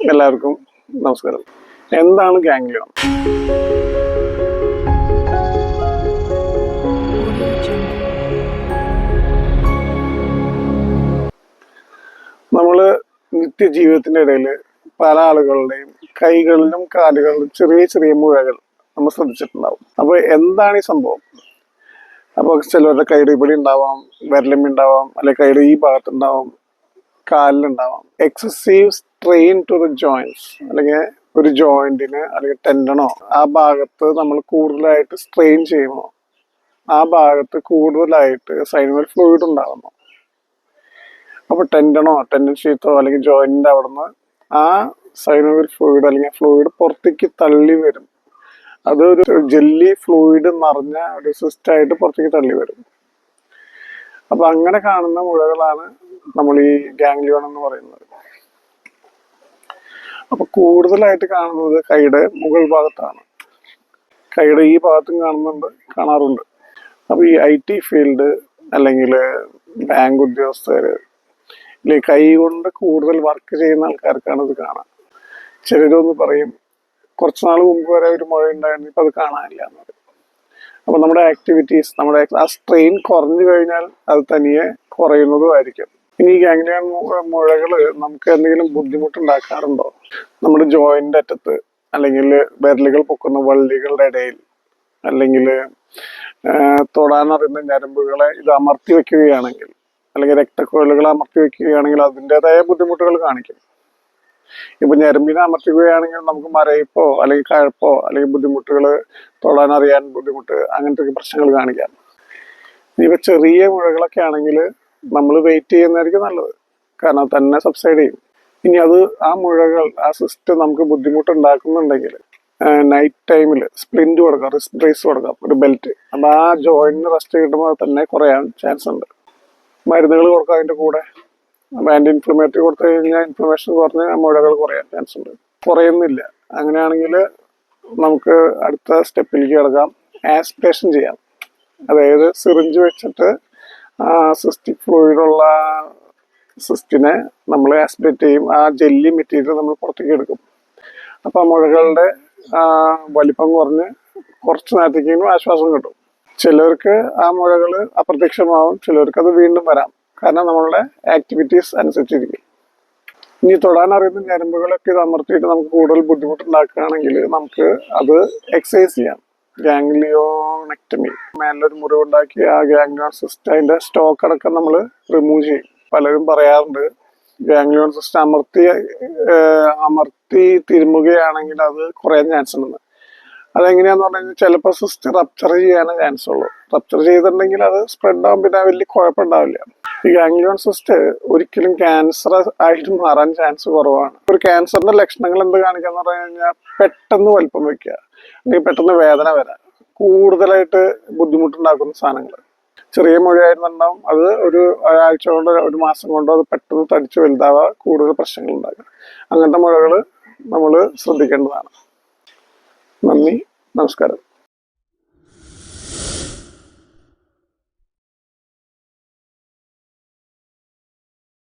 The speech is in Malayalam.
എല്ലാവർക്കും നമസ്കാരം. എന്താണ് ഗാംഗ്ലിയോൺ? നമ്മള് നിത്യജീവിതത്തിന്റെ ഇടയിൽ പല ആളുകളുടെയും കൈകളിലും കാലുകളിലും ചെറിയ ചെറിയ മുഴകൾ നമ്മൾ ശ്രദ്ധിച്ചിട്ടുണ്ടാവും. അപ്പൊ എന്താണ് ഈ സംഭവം? അപ്പൊ ചിലവരുടെ കൈയുടെ ഇവിടെ ഉണ്ടാവാം, വിരലിമ്മ ഉണ്ടാവാം, അല്ലെങ്കിൽ കൈയുടെ ഈ ഭാഗത്തുണ്ടാവാം, കാലിലുണ്ടാവാം. Excessive strain to the joints, അല്ലെങ്കിൽ ഒരു ജോയിന്റിന് അല്ലെങ്കിൽ ടെൻഡനോ ആ ഭാഗത്ത് നമ്മൾ കൂടുതലായിട്ട് സ്ട്രെയിൻ ചെയ്യുമ്പോൾ ആ ഭാഗത്ത് കൂടുതലായിട്ട് സൈനോവിയൽ ഫ്ലൂയിഡ് ഉണ്ടാകുന്നു. അപ്പൊ ടെൻഡൻ ഷീത്തോ അല്ലെങ്കിൽ ജോയിന്റിന്റെ അവിടുന്ന് ആ സൈനോവിയൽ ഫ്ലൂയിഡ് അല്ലെങ്കിൽ ഫ്ലൂയിഡ് പുറത്തേക്ക് തള്ളി വരും. അതൊരു ജെല്ലി ഫ്ലൂയിഡ് നിറഞ്ഞ ഒരു സിസ്റ്റായിട്ട് പുറത്തേക്ക് തള്ളി വരും. അപ്പൊ അങ്ങനെ കാണുന്ന മുഴകളാണ് നമ്മൾ ഈ ഗാംഗ്ലിയോൺ എന്ന് പറയുന്നത്. അപ്പൊ കൂടുതലായിട്ട് കാണുന്നത് കൈയുടെ മുകൾ ഭാഗത്താണ്. കൈയുടെ ഈ ഭാഗത്തും കാണാറുണ്ട്. അപ്പൊ ഈ IT ഫീൽഡ് അല്ലെങ്കിൽ ബാങ്ക് ഉദ്യോഗസ്ഥര് അല്ലെങ്കിൽ കൈ കൊണ്ട് കൂടുതൽ വർക്ക് ചെയ്യുന്ന ആൾക്കാർക്കാണ് ഇത് കാണാം. ചിലരൊന്ന് പറയും കുറച്ച് നാൾ മുമ്പ് വരെ ഒരു മുഴ ഉണ്ടായിരുന്നു, ഇപ്പൊ അത് കാണാനില്ല എന്ന് പറയും. അപ്പൊ നമ്മുടെ ആക്ടിവിറ്റീസ്, നമ്മുടെ ആ സ്ട്രെയിൻ കുറഞ്ഞു കഴിഞ്ഞാൽ അത് തനിയെ കുറയുന്നതുമായിരിക്കും. ഇനി ഈ ഗാംഗ്ലിയോൺ മുഴകള് നമുക്ക് എന്തെങ്കിലും ബുദ്ധിമുട്ടുണ്ടാക്കാറുണ്ടോ? നമ്മുടെ ജോയിന്റ് അറ്റത്ത് അല്ലെങ്കിൽ വിരലുകൾ പൊക്കുന്ന വള്ളികളുടെ ഇടയിൽ അല്ലെങ്കിൽ തൊടാനറിയുന്ന ഞരമ്പുകളെ ഇത് അമർത്തി വെക്കുകയാണെങ്കിൽ അല്ലെങ്കിൽ രക്തക്കുഴലുകളെ അമർത്തി വെക്കുകയാണെങ്കിൽ അതിൻ്റെതായ ബുദ്ധിമുട്ടുകൾ കാണിക്കും. ഇപ്പൊ ഞരമ്പിനെ അമർത്തിക്കുകയാണെങ്കിൽ നമുക്ക് മരയിപ്പോ അല്ലെങ്കിൽ കഴപ്പോ അല്ലെങ്കിൽ ബുദ്ധിമുട്ടുകൾ, തൊടാനറിയാൻ ബുദ്ധിമുട്ട്, അങ്ങനത്തെ പ്രശ്നങ്ങൾ കാണിക്കാം. ഇനിയിപ്പോ ചെറിയ മുഴകളൊക്കെ ആണെങ്കിൽ നമ്മൾ വെയിറ്റ് ചെയ്യുന്നതായിരിക്കും നല്ലത്, കാരണം തന്നെ സബ്സൈഡ് ചെയ്യും. ഇനി അത് ആ മുഴകൾ, ആ സിസ്റ്റം നമുക്ക് ബുദ്ധിമുട്ടുണ്ടാക്കുന്നുണ്ടെങ്കിൽ നൈറ്റ് ടൈമിൽ സ്പ്ലിന്റ് കൊടുക്കാം, റിസ്റ്റ് ബ്രേസ് കൊടുക്കാം, ഒരു ബെൽറ്റ്. അപ്പൊ ആ ജോയിന്റിന് റെസ്റ്റ് കിട്ടുമ്പോൾ തന്നെ കുറയാൻ ചാൻസ് ഉണ്ട്. മരുന്നുകൾ കൊടുക്കാം അതിന്റെ കൂടെ. ആന്റി ഇൻഫ്ലമേറ്ററി കൊടുത്തു കഴിഞ്ഞാൽ ഇൻഫ്ലമേഷൻ കുറഞ്ഞ് മുഴകൾ കുറയാൻ ചാൻസ് ഉണ്ട്. കുറയുന്നില്ല, അങ്ങനെയാണെങ്കിൽ നമുക്ക് അടുത്ത സ്റ്റെപ്പിലേക്ക് കിടക്കാം. ആസ്പിറേഷൻ ചെയ്യാം. അതായത് സിറിഞ്ച് വെച്ചിട്ട് ആ സിസ്റ്റിക് ഫ്ലൂയിഡുള്ള സിസ്റ്റിനെ നമ്മൾ ആസ്പിറേറ്റ് ചെയ്യും. ആ ജെല്ലി മെറ്റീരിയൽ നമ്മൾ പുറത്തേക്ക് എടുക്കും. അപ്പൊ ആ മുഴകളുടെ വലിപ്പം കുറഞ്ഞ് കുറച്ച് നേരത്തേക്കും ആശ്വാസം കിട്ടും. ചിലർക്ക് ആ മുഴകൾ അപ്രത്യക്ഷമാവും, ചിലർക്ക് അത് വീണ്ടും വരാം. കാരണം നമ്മളുടെ ആക്ടിവിറ്റീസ് അനുസരിച്ചിരിക്കും. ഇനി തൊടാൻ അറിയുന്ന ഞരമ്പുകളൊക്കെ ഇത് അമർത്തിയിട്ട് നമുക്ക് കൂടുതൽ ബുദ്ധിമുട്ടുണ്ടാക്കുകയാണെങ്കിൽ നമുക്ക് അത് എക്സസൈസ് ചെയ്യാം. ഗാംഗ്ലിയോണക്ടമി, മേലൊരു മുറിവുണ്ടാക്കി ആ ഗാംഗ്ലിയോൺ സിസ്റ്റ് അതിന്റെ സ്റ്റോക്ക് അടക്കം നമ്മൾ റിമൂവ് ചെയ്യും. പലരും പറയാറുണ്ട് ഗാംഗ്ലിയോൺ സിസ്റ്റ് അമർത്തി തിരുമുകയാണെങ്കിൽ അത് കുറയാൻ ചാൻസ് ഉണ്ടെന്ന്. അതെങ്ങനെയാന്ന് പറഞ്ഞു കഴിഞ്ഞാൽ ചിലപ്പോൾ സിസ്റ്റ് റപ്ചർ ചെയ്യാനേ ചാൻസ് ഉള്ളൂ. റപ്ചർ ചെയ്തിട്ടുണ്ടെങ്കിൽ അത് സ്പ്രെഡ് ആവും, പിന്നെ വലിയ കുഴപ്പമുണ്ടാവില്ല. ഈ ഗാംഗ്ലിയോൺ സിസ്റ്റ് ഒരിക്കലും ക്യാൻസർ ആയിട്ട് മാറാൻ ചാൻസ് കുറവാണ്. ഒരു ക്യാൻസറിന്റെ ലക്ഷണങ്ങൾ എന്ത് കാണിക്കാന്ന് പറഞ്ഞു കഴിഞ്ഞാൽ പെട്ടെന്ന് വലിപ്പം വെക്കുക, അല്ലെങ്കിൽ പെട്ടെന്ന് വേദന വരാം, കൂടുതലായിട്ട് ബുദ്ധിമുട്ടുണ്ടാക്കുന്ന സാധനങ്ങൾ. ചെറിയ മുഴയായിരുന്നുണ്ടാവും, അത് ഒരു ഒരാഴ്ച കൊണ്ടോ ഒരു മാസം കൊണ്ടോ അത് പെട്ടെന്ന് തടിച്ചു വലുതാവുക, കൂടുതൽ പ്രശ്നങ്ങൾ ഉണ്ടാക്കുക. അങ്ങനത്തെ മുഴകൾ നമ്മൾ ശ്രദ്ധിക്കേണ്ടതാണ്. നന്ദി, നമസ്കാരം.